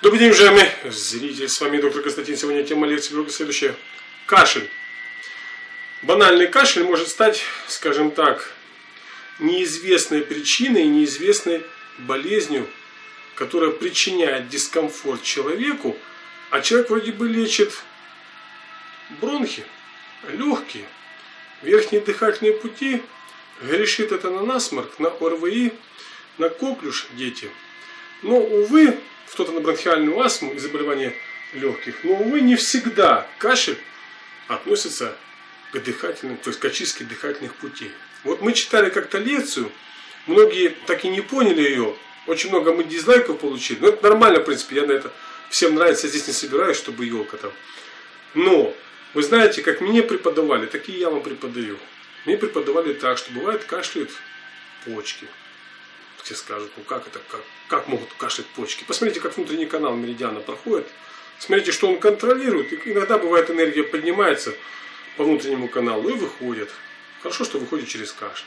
Добрый день, уважаемые зрители, с вами доктор Константин. Сегодня тема лекции следующая. Кашель. Банальный кашель может стать, скажем так, неизвестной причиной, неизвестной болезнью, которая причиняет дискомфорт человеку, а человек вроде бы лечит бронхи, легкие, верхние дыхательные пути, грешит это на насморк, на ОРВИ, на коклюш дети. Но, увы, кто-то на бронхиальную астму и заболевания легких. Но, увы, не всегда кашель относится к дыхательным, то есть к очистке дыхательных путей. Вот мы читали как-то лекцию, многие так и не поняли ее, очень много мы дизлайков получили. Но это нормально, в принципе, я на это всем нравится, я здесь не собираюсь, чтобы елка там. Но, вы знаете, как мне преподавали, так и я вам преподаю. Мне преподавали так, что бывает кашляют почки. Все скажут, ну как это, как могут кашлять почки? Посмотрите, как внутренний канал меридиана проходит. Смотрите, что он контролирует. И иногда бывает энергия поднимается по внутреннему каналу и выходит. Хорошо, что выходит через кашель.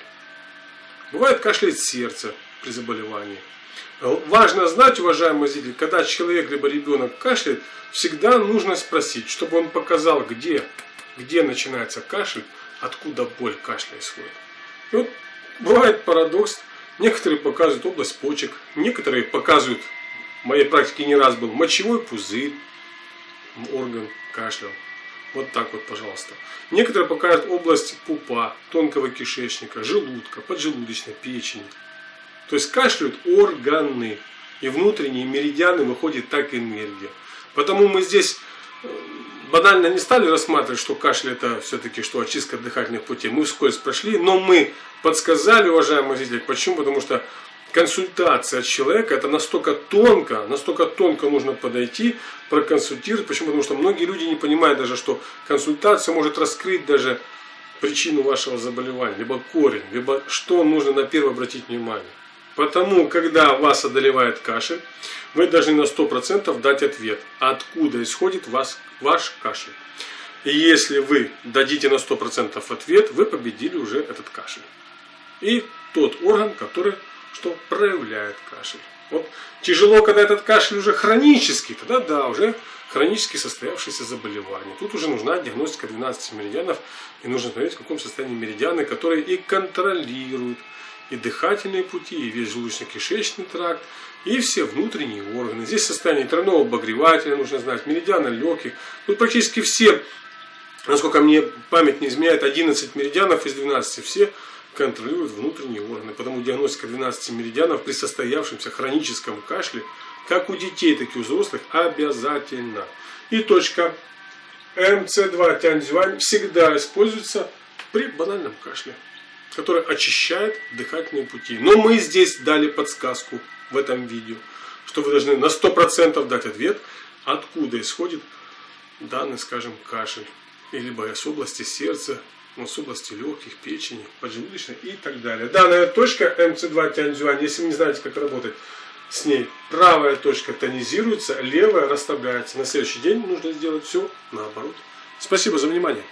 Бывает кашляет сердце при заболевании. Важно знать, уважаемые зрители, когда человек либо ребенок кашляет, всегда нужно спросить, чтобы он показал, где начинается кашель, откуда боль кашля исходит. И вот бывает парадокс. Некоторые показывают область почек, некоторые показывают, в моей практике не раз был, мочевой пузырь, орган кашлял. Вот так вот, пожалуйста. Некоторые показывают область пупа, тонкого кишечника, желудка, поджелудочной, печени. То есть кашляют органы. И внутренние меридианы выходит так энергия. Потому мы здесь банально не стали рассматривать, что кашель это все-таки что очистка дыхательных путей. Мы вскользь прошли, но мы подсказали, уважаемые зрители, почему? Потому что консультация от человека это настолько тонко нужно подойти, проконсультировать. Почему? Потому что многие люди не понимают даже, что консультация может раскрыть даже причину вашего заболевания, либо корень, либо что нужно на первое обратить внимание. Потому, когда вас одолевает кашель, вы должны на 100% дать ответ, откуда исходит ваш кашель. И если вы дадите на 100% ответ, вы победили уже этот кашель. И тот орган, который что проявляет кашель. Вот тяжело, когда этот кашель уже хронический, тогда да, уже хронически состоявшееся заболевание. Тут уже нужна диагностика 12 меридианов, и нужно смотреть, в каком состоянии меридианы, которые и контролируют и дыхательные пути, и весь желудочно-кишечный тракт, и все внутренние органы. Здесь состояние тройного обогревателя нужно знать, меридиана легких. Тут практически все, насколько мне память не изменяет, 11 меридианов из 12 все контролируют внутренние органы. Потому диагностика 12 меридианов при состоявшемся хроническом кашле, как у детей, так и у взрослых, обязательно. И точка МЦ2 Тяньцзюань всегда используется при банальном кашле, который очищает дыхательные пути. Но мы здесь дали подсказку в этом видео, что вы должны на 100% дать ответ, откуда исходит данный, скажем, кашель. Либо с области сердца, с области легких, печени, поджелудочной и так далее. Данная точка МЦ2 Тяньцзюань, если вы не знаете, как работать с ней, правая точка тонизируется, левая расслабляется. На следующий день нужно сделать все наоборот. Спасибо за внимание.